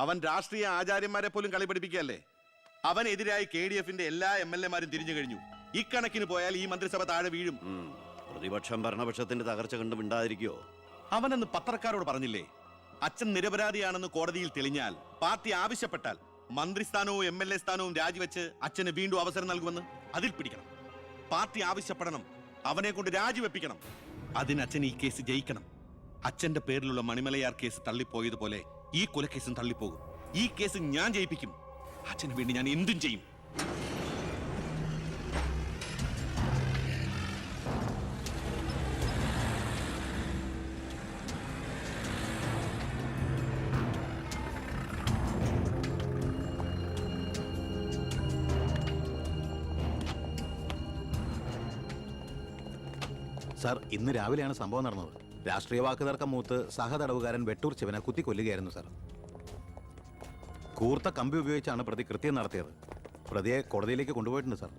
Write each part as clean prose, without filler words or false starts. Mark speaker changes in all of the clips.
Speaker 1: അവൻ രാഷ്ട്രീയ ആചാര്യന്മാരെ പോലും കളി പഠിപ്പിക്കുകയല്ലേ. അവനെതിരായി KDF-ന്റെ എല്ലാ MLA-മാരും തിരിഞ്ഞു കഴിഞ്ഞു. ഇക്കണക്കിന് പോയാൽ ഈ മന്ത്രിസഭ താഴെ വീഴും.
Speaker 2: പ്രതിപക്ഷം ഭരണപക്ഷത്തിന്റെ തകർച്ച കണ്ട് മിണ്ടാതിരിക്കോ?
Speaker 1: അവനെന്ന് പത്രക്കാരോട് പറഞ്ഞില്ലേ, അച്ഛൻ നിരപരാധിയാണെന്ന് കോടതിയിൽ തെളിഞ്ഞാൽ പാർട്ടി ആവശ്യപ്പെട്ടാൽ മന്ത്രിസ്ഥാനവും MLA സ്ഥാനവും രാജിവെച്ച് അച്ഛന് വീണ്ടും അവസരം നൽകുമെന്ന്. അതിൽ പിടിക്കണം. പാർട്ടി ആവശ്യപ്പെടണം, അവനെ കൊണ്ട് രാജിവെപ്പിക്കണം. അതിന് അച്ഛൻ ഈ കേസ് ജയിക്കണം. അച്ഛന്റെ പേരിലുള്ള മണിമലയാർ കേസ് തള്ളിപ്പോയതുപോലെ ഈ കൊലക്കേസും തള്ളിപ്പോകും. ഈ കേസ് ഞാൻ ജയിപ്പിക്കും. അച്ഛന് വേണ്ടി ഞാൻ എന്തും ചെയ്യും.
Speaker 3: സാർ, ഇന്ന് രാവിലെയാണ് സംഭവം നടന്നത്. രാഷ്ട്രീയ വാക്കുതർക്കം മൂത്ത് സഹതടവുകാരൻ വെട്ടൂർ ശിവനെ കുത്തിക്കൊല്ലുകയായിരുന്നു സാർ. കൂർത്ത കമ്പി ഉപയോഗിച്ചാണ് പ്രതി കൃത്യം നടത്തിയത്. പ്രതിയെ കോടതിയിലേക്ക് കൊണ്ടുപോയിട്ടുണ്ട് സാർ.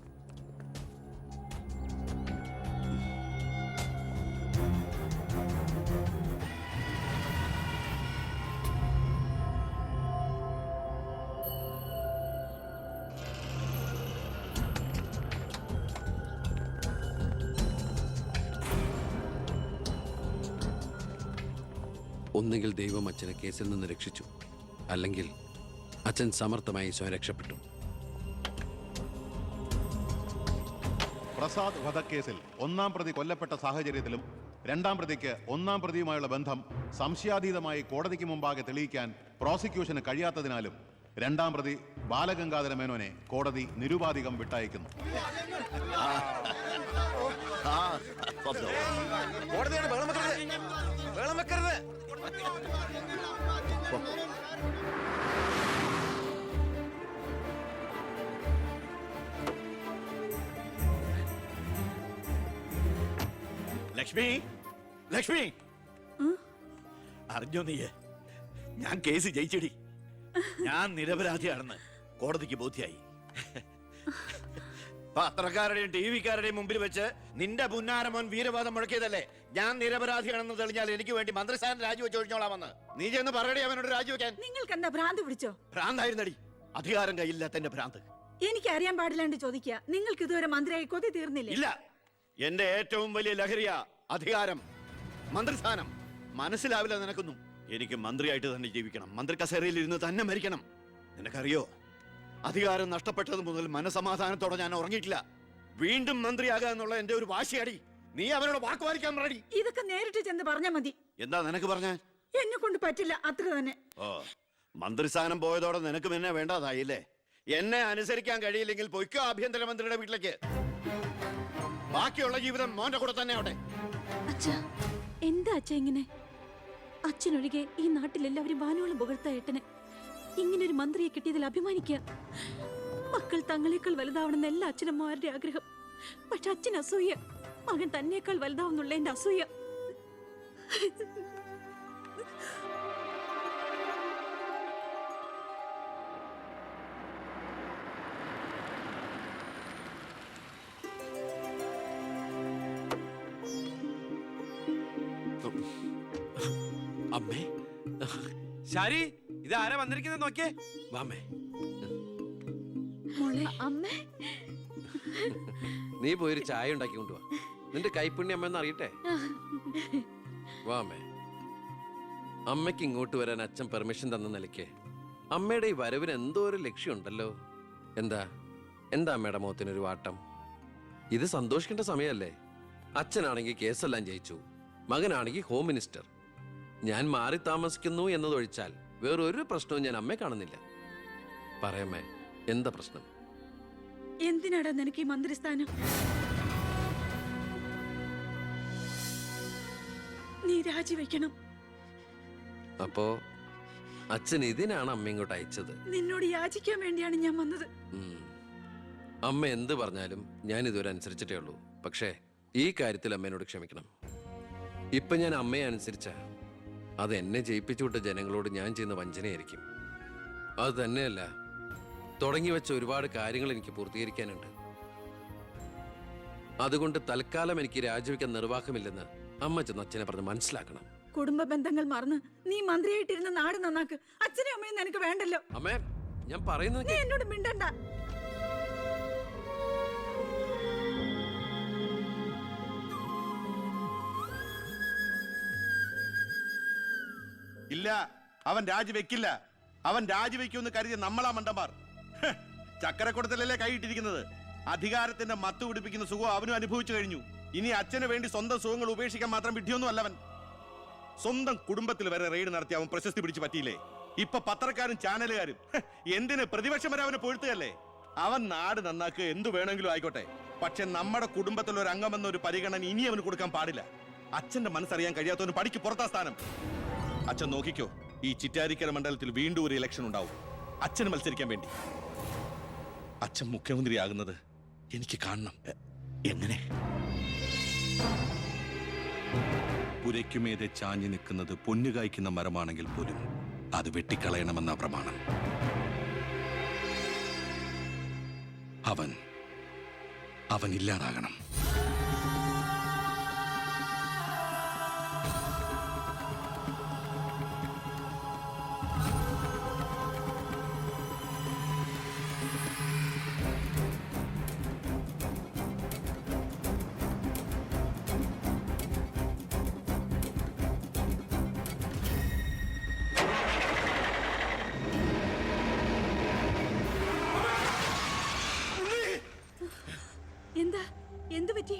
Speaker 4: ഒന്നുകിൽ ദൈവം അച്ഛനെ കേസിൽ നിന്ന് രക്ഷിച്ചു, അല്ലെങ്കിൽ അച്ഛൻ സമർത്ഥമായി സ്വയം രക്ഷപ്പെട്ടു.
Speaker 3: പ്രസാദ് വധക്കേസിൽ ഒന്നാം പ്രതി കൊല്ലപ്പെട്ട സാഹചര്യത്തിലും രണ്ടാം പ്രതിക്ക് ഒന്നാം പ്രതിയുമായുള്ള ബന്ധം സംശയാതീതമായി കോടതിക്ക് മുമ്പാകെ തെളിയിക്കാൻ പ്രോസിക്യൂഷന് കഴിയാത്തതിനാലും രണ്ടാം പ്രതി ബാലഗംഗാധര മേനോനെ കോടതി നിരുപാധികം വിട്ടയക്കുന്നു.
Speaker 1: ലക്ഷ്മി, ലക്ഷ്മി, അറിഞ്ഞോ നീ? ഞാൻ കേസ് ജയിച്ചടി. ഞാൻ നിരപരാധിയാണെന്ന് കോടതിക്ക് ബോധ്യായി. പത്രക്കാരുടെയും TV-ക്കാരുടെയും മുമ്പിൽ വെച്ച് നിന്റെ പുന്നാരമോൻ വീരവാദം മുഴക്കിയതല്ലേ ഞാൻ നിരപരാധിയാണെന്ന് തെളിഞ്ഞാൽ എനിക്ക് വേണ്ടി മന്ത്രിസ്ഥാനം രാജിവെച്ച് ഒഴിഞ്ഞോളാമെന്ന്. നീ ചെന്ന് പറയടി അവനോട് രാജിവെക്കാൻ.
Speaker 5: നിങ്ങൾക്ക് എന്താ ഭ്രാന്ത് പിടിച്ചോ?
Speaker 1: ഭ്രാന്തായിരുന്നടി, അധികാരം കയ്യില്ലാത്തന്റെ ഭ്രാന്ത്.
Speaker 5: എനിക്ക് അറിയാൻ പാടില്ലാണ്ട് ചോദിക്കുക, നിങ്ങൾക്ക് ഇതുവരെ മന്ത്രിയായി കൊതി തീർന്നില്ലേ?
Speaker 1: ഇല്ല, എന്റെ ഏറ്റവും വലിയ ലഹരിയാ അധികാരം, മന്ത്രിസ്ഥാനം. മനസ്സിലാവില്ല നിനക്കൊന്നും. എനിക്ക് മന്ത്രിയായിട്ട് തന്നെ ജീവിക്കണം, മന്ത്രി കസേരയിൽ ഇരുന്ന് തന്നെ മരിക്കണം. നിനക്കറിയോ, അധികാരം നഷ്ടപ്പെട്ടത് മുതൽ മനസമാധാനത്തോടെ ഞാൻ ഉറങ്ങിയിട്ടില്ല. വീണ്ടും മന്ത്രിയാകുക എന്നുള്ള എന്റെ ഒരു വാശിയാടി. നീ അവനോട് വാക്കുപാലിക്കാൻ പറയടി.
Speaker 5: ഇതൊക്കെ നേരിട്ട് ചെന്ന് പറഞ്ഞാ മതി.
Speaker 1: എന്താ നിനക്ക് പറഞ്ഞ?
Speaker 5: എന്നെ കൊണ്ട് പറ്റില്ല, അത്ര തന്നെ.
Speaker 1: ഓ, മന്ത്രിസ്ഥാനം പോയതോടെ നിനക്ക് എന്നെ വേണ്ടതായില്ലേ? എന്നെ അനുസരിക്കാൻ കഴിയില്ലെങ്കിൽ പൊയ്ക്കോ ആഭ്യന്തരമന്ത്രിയുടെ വീട്ടിലേക്ക്. ബാക്കിയുള്ള ജീവിതം മോന്റെ കൂടെ തന്നെ അവിടെ.
Speaker 5: എന്താ അച്ഛ ഇങ്ങനെ? അച്ഛനൊഴികെ ഈ നാട്ടിലെല്ലാവരും വാനോളം പുകഴ്ത്ത ഏട്ടനെ ഇങ്ങനൊരു മന്ത്രിയെ കിട്ടിയതിൽ അഭിമാനിക്കുക. മക്കൾ തങ്ങളെക്കാൾ വലുതാവണമെന്ന് എല്ലാ അച്ഛനമ്മമാരുടെ ആഗ്രഹം. പക്ഷെ അച്ഛൻ അസൂയ. മകൻ തന്നേക്കാൾ വലുതാവുന്നുള്ള എന്റെ അസൂയ.
Speaker 4: അമ്മേ,
Speaker 6: ശാരി, ഇത് ആരാ വന്നിരിക്കുന്നത് നോക്കിയേ.
Speaker 4: വാമേ.
Speaker 5: അമ്മേ,
Speaker 4: നീ പോയൊരു ചായ ഉണ്ടാക്കി കൊണ്ടുവാ. നിന്റെ കൈപ്പുണ്യം അമ്മയെന്ന് അറിയട്ടെ. വാമേ. അമ്മയ്ക്ക് ഇങ്ങോട്ട് വരാൻ അച്ഛൻ പെർമിഷൻ തന്ന നിലയ്ക്ക് അമ്മയുടെ ഈ വരവിന് എന്തോ ഒരു ലക്ഷ്യമുണ്ടല്ലോ. എന്താ അമ്മയുടെ മുഖത്തിനൊരു വാട്ടം? ഇത് സന്തോഷിക്കേണ്ട സമയമല്ലേ? അച്ഛനാണെങ്കിൽ കേസെല്ലാം ജയിച്ചു, മകനാണെങ്കിൽ ഹോം മിനിസ്റ്റർ. ഞാൻ മാറി താമസിക്കുന്നു എന്നതൊഴിച്ചാൽ വേറൊരു പ്രശ്നവും ഞാൻ അമ്മയെ കാണുന്നില്ല. പറയമ്മേ, എന്താ പ്രശ്നം?
Speaker 5: എന്തിനാടാ നിനക്ക് ഈ മന്ത്രിസ്ഥാനം? നീ രാജിവെക്കണം.
Speaker 4: അപ്പോ അച്ഛൻ ഇതിനാണ് അമ്മ ഇങ്ങോട്ട് അയച്ചത്?
Speaker 5: നിന്നോട് യാചിക്കാൻ വേണ്ടിയാണ് ഞാൻ വന്നത്.
Speaker 4: അമ്മ എന്ത് പറഞ്ഞാലും ഞാൻ ഇതുവരെ അനുസരിച്ചിട്ടേ ഉള്ളൂ. പക്ഷേ ഈ കാര്യത്തിൽ അമ്മേനോട് ക്ഷമിക്കണം. ഇപ്പൊ ഞാൻ അമ്മയെ അനുസരിച്ച അത് എന്നെ ജയിപ്പിച്ചു വിട്ട ജനങ്ങളോട് ഞാൻ ചെയ്യുന്ന വഞ്ചനയായിരിക്കും. അത് തന്നെയല്ല, തുടങ്ങി വെച്ച ഒരുപാട് കാര്യങ്ങൾ എനിക്ക് പൂർത്തീകരിക്കാനുണ്ട്. അതുകൊണ്ട് തൽക്കാലം എനിക്ക് രാജിവെക്കാൻ നിർവാഹമില്ലെന്ന് അമ്മ ചെന്ന് അച്ഛനെ പറഞ്ഞ് മനസ്സിലാക്കണം.
Speaker 5: കുടുംബ ബന്ധങ്ങൾ മറന്ന് നീ മന്ത്രിയായിട്ടിരുന്ന നാട് നന്നാക്ക്. അച്ഛനും അമ്മയും നിനക്ക് വേണ്ടല്ലോ.
Speaker 4: അമ്മേ, ഞാൻ പറയുന്നത്
Speaker 5: നീ എന്നോട് മിണ്ടണ്ട.
Speaker 1: ഇല്ല, അവൻ രാജിവെക്കില്ല. അവൻ രാജിവെക്കുമെന്ന് കരുതിയ നമ്മളാ മണ്ടന്മാർ. ചക്കരക്കുടത്തിലല്ലേ കൈയിട്ടിരിക്കുന്നത്. അധികാരത്തിന്റെ മത്ത് പിടിപ്പിക്കുന്ന സുഖം അവനും അനുഭവിച്ചു കഴിഞ്ഞു. ഇനി അച്ഛന് വേണ്ടി സ്വന്തം സുഖങ്ങൾ ഉപേക്ഷിക്കാൻ മാത്രം വിഡ്ഢിയൊന്നും അല്ലവൻ. സ്വന്തം കുടുംബത്തിൽ വരെ റെയ്ഡ് നടത്തി അവൻ പ്രശസ്തി പിടിച്ചു പറ്റിയില്ലേ? ഇപ്പൊ പത്രക്കാരും ചാനലുകാരും എന്തിന് പ്രതിപക്ഷം വരെ അവനെ പൊഴുത്തുകയല്ലേ? അവൻ നാട് നന്നാക്കുക എന്തു വേണമെങ്കിലും ആയിക്കോട്ടെ, പക്ഷെ നമ്മുടെ കുടുംബത്തിൽ ഒരു അംഗമെന്ന ഒരു പരിഗണന ഇനി അവന് കൊടുക്കാൻ പാടില്ല. അച്ഛന്റെ മനസ്സറിയാൻ കഴിയാത്തവന് പടിക്ക് പുറത്താ സ്ഥാനം. അച്ഛൻ നോക്കിക്കോ, ഈ ചിറ്റാരിക്കര മണ്ഡലത്തിൽ വീണ്ടും ഒരു ഇലക്ഷൻ ഉണ്ടാവും അച്ഛന് മത്സരിക്കാൻ വേണ്ടി. അച്ഛൻ മുഖ്യമന്ത്രിയാകുന്നത് എനിക്ക് കാണണം.
Speaker 2: എങ്ങനെ?
Speaker 1: പുരയ്ക്കുമേതെ ചാഞ്ഞു നിൽക്കുന്നത് പൊന്നു കായ്ക്കുന്ന മരമാണെങ്കിൽ പോലും അത് വെട്ടിക്കളയണമെന്ന പ്രമാണം. അവൻ ഇല്ലാതാകണം.
Speaker 5: എന്താ? എന്തു പറ്റി?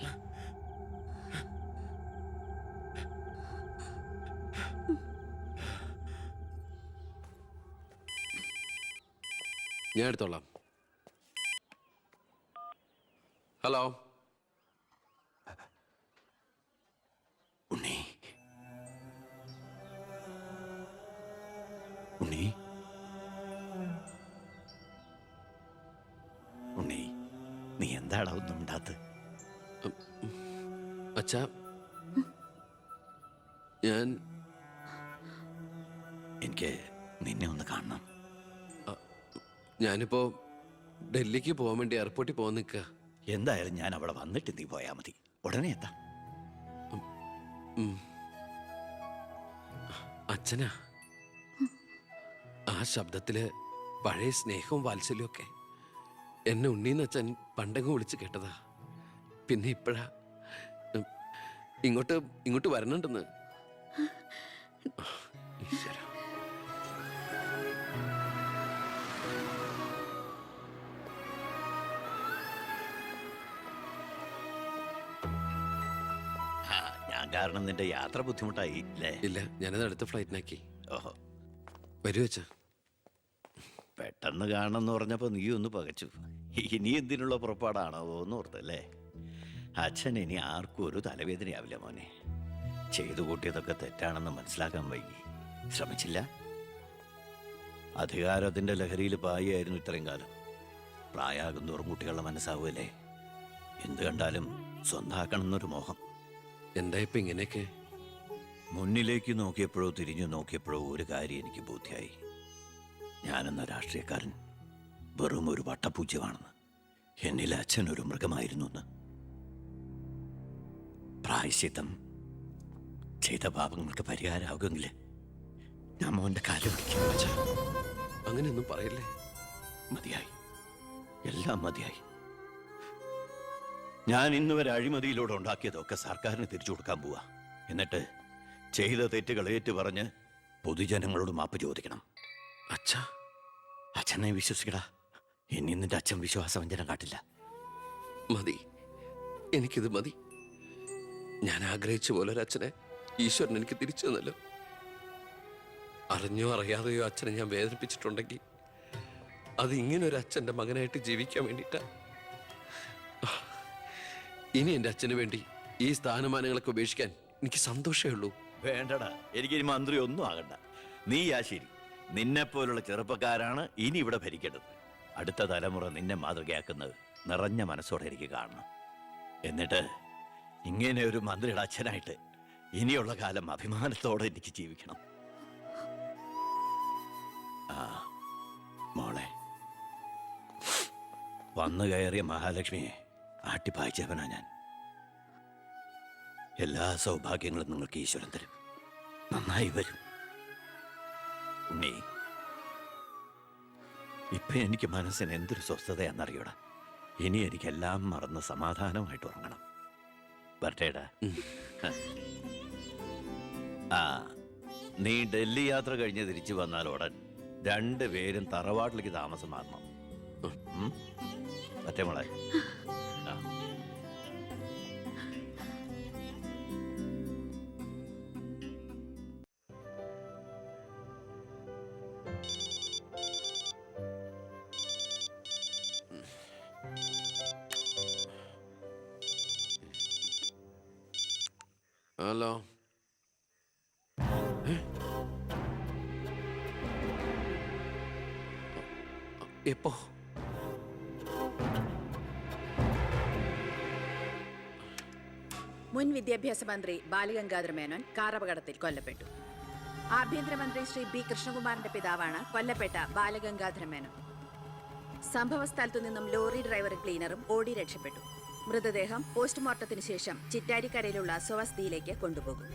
Speaker 4: ഞാൻ എടുത്തോളാം. ഹലോ.
Speaker 2: ഉണ്ണി, ഉണ്ണി, ഉണ്ണി, നീ എന്താടാ ഒന്നും ഉണ്ടാത്ത്?
Speaker 4: അച്ഛാ,
Speaker 2: എനിക്ക് നിന്നെ ഒന്ന് കാണണം.
Speaker 4: ഞാനിപ്പോ ഡൽഹിക്ക് പോകാൻ വേണ്ടി എയർപോർട്ടിൽ പോകാൻ നിൽക്കുക.
Speaker 2: എന്തായാലും ഞാൻ അവിടെ വന്നിട്ട് നീ പോയാൽ മതി. ഉടനെ എത്താം.
Speaker 4: അച്ഛനാ, ആ ശബ്ദത്തില് പഴയ സ്നേഹവും വാത്സല്യവും ഒക്കെ എന്നെ ഉണ്ണീന്ന് അച്ഛൻ പണ്ടങ്ങ് വിളിച്ച് കേട്ടതാ. പിന്നെ ഇപ്പോഴാ ഇങ്ങോട്ട് വരണുണ്ടെന്ന്. ഈശ്വര.
Speaker 2: ഞാൻ കാരണം നിന്റെ യാത്ര ബുദ്ധിമുട്ടായി അല്ലേ?
Speaker 4: ഇല്ല, ഞാനത് അടുത്ത ഫ്ലൈറ്റിനാക്കി.
Speaker 2: ഓഹോ,
Speaker 4: വരൂ അച്ഛാ.
Speaker 2: പെട്ടെന്ന് കാണണമെന്ന് പറഞ്ഞപ്പോ നീ ഒന്ന് പകച്ചു. ഇനി എന്തിനുള്ള പുറപ്പാടാണോ എന്ന് ഓർത്തല്ലേ? അച്ഛൻ ഇനി ആർക്കും ഒരു തലവേദനയാവില്ല മോനെ. ചെയ്തു കൂട്ടിയതൊക്കെ തെറ്റാണെന്ന് മനസ്സിലാക്കാൻ വൈകി. ശ്രമിച്ചില്ല. അധികാരത്തിന്റെ ലഹരിയിൽ പായായിരുന്നു ഇത്രയും കാലം. പ്രായമാകുന്നോറും കുട്ടികളുടെ മനസ്സാവുമല്ലേ? എന്ത് കണ്ടാലും സ്വന്താക്കണമെന്നൊരു മോഹം.
Speaker 4: എന്താ ഇപ്പൊ ഇങ്ങനെയൊക്കെ?
Speaker 2: മുന്നിലേക്ക് നോക്കിയപ്പോഴോ തിരിഞ്ഞു നോക്കിയപ്പോഴോ ഒരു കാര്യം എനിക്ക് ബോധ്യായി. ഞാനെന്ന രാഷ്ട്രീയക്കാരൻ വെറും ഒരു വട്ടപൂജ്യമാണെന്ന്. എന്നിലെ അച്ഛൻ ഒരു മൃഗമായിരുന്നു എന്ന്. പ്രായശ്ചിത്തം ചെയ്ത പാപങ്ങൾക്ക് പരിഹാരമാകുമെങ്കിൽ ഞാൻ മോന്റെ കാല് പിടിക്കും.
Speaker 4: അച്ഛാ, അങ്ങനെയൊന്നും പറയല്ലേ.
Speaker 2: മതിയായി, എല്ലാം മതിയായി. ഞാൻ ഇന്നുവരെ അഴിമതിയിലൂടെ ഉണ്ടാക്കിയതൊക്കെ സർക്കാരിന് തിരിച്ചു കൊടുക്കാൻ പോവാ. എന്നിട്ട് ചെയ്ത തെറ്റുകൾ ഏറ്റു പറഞ്ഞ് പൊതുജനങ്ങളോട് മാപ്പ് ചോദിക്കണം.
Speaker 4: അച്ഛാ,
Speaker 2: അച്ഛനെ വിശ്വസിക്കടാ. ഇനി നിന്റെ അച്ഛൻ വിശ്വാസവഞ്ചന കാട്ടില്ല.
Speaker 4: മതി, എനിക്കിത് മതി. ഞാൻ ആഗ്രഹിച്ച പോലെ ഒരു അച്ഛനെ ഈശ്വരൻ എനിക്ക് തിരിച്ചു തന്നല്ലോ. അറിഞ്ഞോ അറിയാതെയോ അച്ഛനെ ഞാൻ വേദനിപ്പിച്ചിട്ടുണ്ടെങ്കിൽ അത് ഇങ്ങനൊരു അച്ഛൻ്റെ മകനായിട്ട് ജീവിക്കാൻ വേണ്ടിയിട്ടാ. ഇനി എൻ്റെ അച്ഛന് വേണ്ടി ഈ സ്ഥാനമാനങ്ങളൊക്കെ ഉപേക്ഷിക്കാൻ എനിക്ക് സന്തോഷമേ ഉള്ളൂ.
Speaker 2: വേണ്ടടാ, എനിക്ക് മന്ത്രി ഒന്നും ആകണ്ട. നീ ആ ശരി. നിന്നെപ്പോലുള്ള ചെറുപ്പക്കാരാണ് ഇനി ഇവിടെ ഭരിക്കേണ്ടത്. അടുത്ത തലമുറ നിന്നെ മാതൃകയാക്കുന്നത് നിറഞ്ഞ മനസ്സോടെ എനിക്ക് കാണണം. എന്നിട്ട് ഇങ്ങനെ ഒരു മന്ത്രിയുടെ അച്ഛനായിട്ട് ഇനിയുള്ള കാലം അഭിമാനത്തോടെ എനിക്ക് ജീവിക്കണം. ആ മോളെ, വന്നു കയറിയ മഹാലക്ഷ്മിയെ ആട്ടിപ്പായിച്ചവനാ ഞാൻ. എല്ലാ സൗഭാഗ്യങ്ങളും നിങ്ങൾക്ക് ഈശ്വരൻ തരും. നന്നായി വരും. ഉണ്ണി, ഇപ്പൊ എനിക്ക് മനസ്സിന് എന്തൊരു സ്വസ്ഥതയാണെന്നറിയൂടാ. ഇനി എനിക്കെല്ലാം മറന്ന് സമാധാനമായിട്ട് ഉറങ്ങണം. വരട്ടേടാ. ആ, നീ ഡൽഹി യാത്ര കഴിഞ്ഞ് തിരിച്ചു വന്നാൽ ഉടൻ 2 പേരും തറവാട്ടിലേക്ക് താമസം മാറണം. പറ്റേ മോളെ? ആ.
Speaker 4: ഹലോ. എപ്പോ?
Speaker 7: മുൻ വിദ്യാഭ്യാസ മന്ത്രി ബാലഗംഗാധര മേനോൻ കാർ അപകടത്തിൽ കൊല്ലപ്പെട്ടു. ആഭ്യന്തരമന്ത്രി ശ്രീ ബി കൃഷ്ണകുമാറിന്റെ പിതാവാണ് കൊല്ലപ്പെട്ട ബാലഗംഗാധര മേനോൻ. സംഭവസ്ഥലത്തു നിന്നും ലോറി ഡ്രൈവറും ക്ലീനറും ഓടി രക്ഷപ്പെട്ടു. മൃതദേഹം പോസ്റ്റ്മോർട്ടത്തിന് ശേഷം ചിറ്റാരിക്കരയിലുള്ള സ്വവസതിയിലേക്ക് കൊണ്ടുപോകും.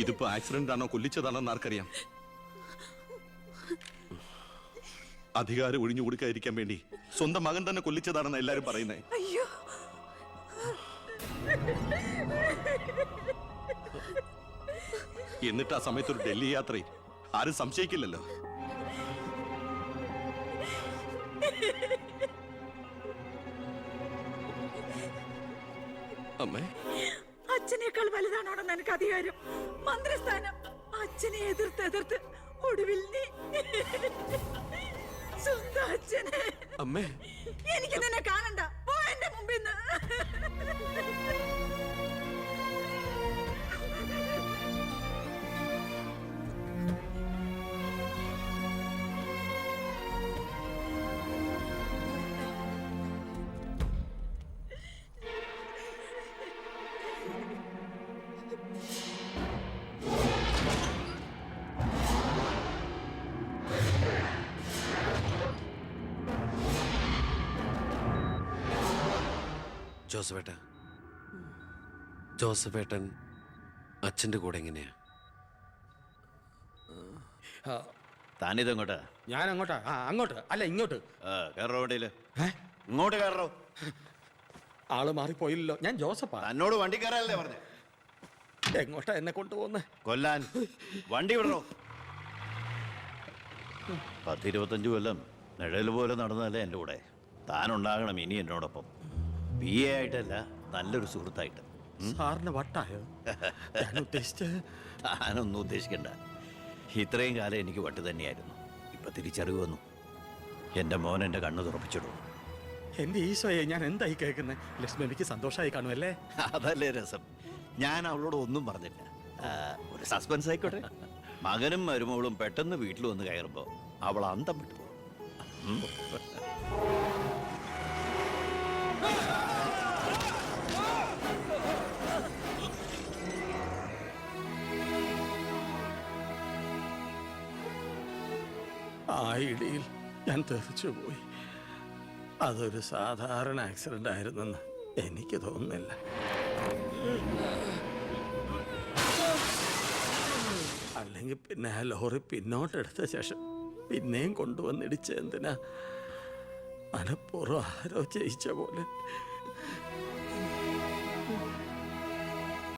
Speaker 1: ഇതിപ്പോ ആക്സിഡന്റ് ആണോ കൊല്ലിച്ചതാണോ എന്ന് ആർക്കറിയാം? അധികാരം ഒഴിഞ്ഞു കൊടുക്കാതിരിക്കാൻ വേണ്ടി സ്വന്തം മകൻ തന്നെ കൊല്ലിച്ചതാണെന്ന് എല്ലാരും പറയുന്നേ.
Speaker 7: അയ്യോ,
Speaker 1: എന്നിട്ട് ആ സമയത്ത് ഒരു ഡൽഹി യാത്രയിൽ ആരും സംശയിക്കില്ലല്ലോ.
Speaker 4: അമ്മേ,
Speaker 7: അച്ഛനേക്കാൾ വലുതാണോടെ നിനക്ക് അധികാരം, മന്ത്രിസ്ഥാനം. അച്ഛനെ എതിർത്ത് ഒടുവിൽ നീ സ്വന്തം അച്ഛനെ.
Speaker 4: അമ്മേ,
Speaker 7: എനിക്ക് നിന്നെ കാണണ്ട, പോ എന്റെ മുമ്പിൽ നിന്ന്.
Speaker 4: ജോസഫേട്ടൻ അച്ഛൻ്റെ കൂടെ എങ്ങനെയാ?
Speaker 2: താനിതെങ്ങോട്ടാ?
Speaker 8: ഞാൻ അങ്ങോട്ടാ? അങ്ങോട്ട് അല്ല, ഇങ്ങോട്ട്.
Speaker 2: കയറോ വണ്ടിയില്. ഇങ്ങോട്ട് കയറോ.
Speaker 8: ആള് മാറിപ്പോയില്ലല്ലോ. ഞാൻ ജോസഫാ.
Speaker 2: തന്നോട് വണ്ടി കയറാനല്ലേ പറഞ്ഞേ?
Speaker 8: എങ്ങോട്ടാ എന്നെ കൊണ്ടുപോകുന്നേ?
Speaker 2: കൊല്ലാൻ. വണ്ടി വിടറോ. 10-25 കൊല്ലം നിഴൽ പോലെ നടന്നതല്ലേ എൻ്റെ കൂടെ. താനുണ്ടാകണം ഇനി എന്നോടൊപ്പം. PA ആയിട്ടല്ല, നല്ലൊരു സുഹൃത്തായിട്ട്.
Speaker 8: സാറിന് വട്ടായോ? ഞാൻ ഉദ്ദേശിച്ചത്.
Speaker 2: താനൊന്നും ഉദ്ദേശിക്കണ്ട. ഇത്രയും കാലം എനിക്ക് വട്ട് തന്നെയായിരുന്നു. ഇപ്പൊ തിരിച്ചറിവ് വന്നു. എൻ്റെ മോൻ എൻ്റെ കണ്ണ് തുറപ്പിച്ചിടും.
Speaker 8: എന്റെ ഈശോയെ, ഞാൻ എന്തായി കേൾക്കുന്നത്? ലക്ഷ്മിക്ക് സന്തോഷമായി കാണുമല്ലേ?
Speaker 2: അതല്ലേ രസം. ഞാൻ അവളോട് ഒന്നും പറഞ്ഞില്ല. ഒരു സസ്പെൻസ് ആയിക്കോട്ടെ. മകനും മരുമകളും പെട്ടെന്ന് വീട്ടിൽ വന്ന് കയറുമ്പോൾ അവൾ അന്തം വിട്ടു.
Speaker 8: ആ ഇടിയിൽ ഞാൻ തെറിച്ചുപോയി. അതൊരു സാധാരണ ആക്സിഡന്റ് ആയിരുന്നെന്ന് എനിക്ക് തോന്നുന്നില്ല. അല്ലെങ്കിൽ പിന്നെ ആ ലോറി പിന്നോട്ടെടുത്ത ശേഷം പിന്നെയും കൊണ്ടുവന്നിടിച്ച എന്തിനാ? മനപ്പൂർവ്വം ആരോ ജയിച്ച പോലെ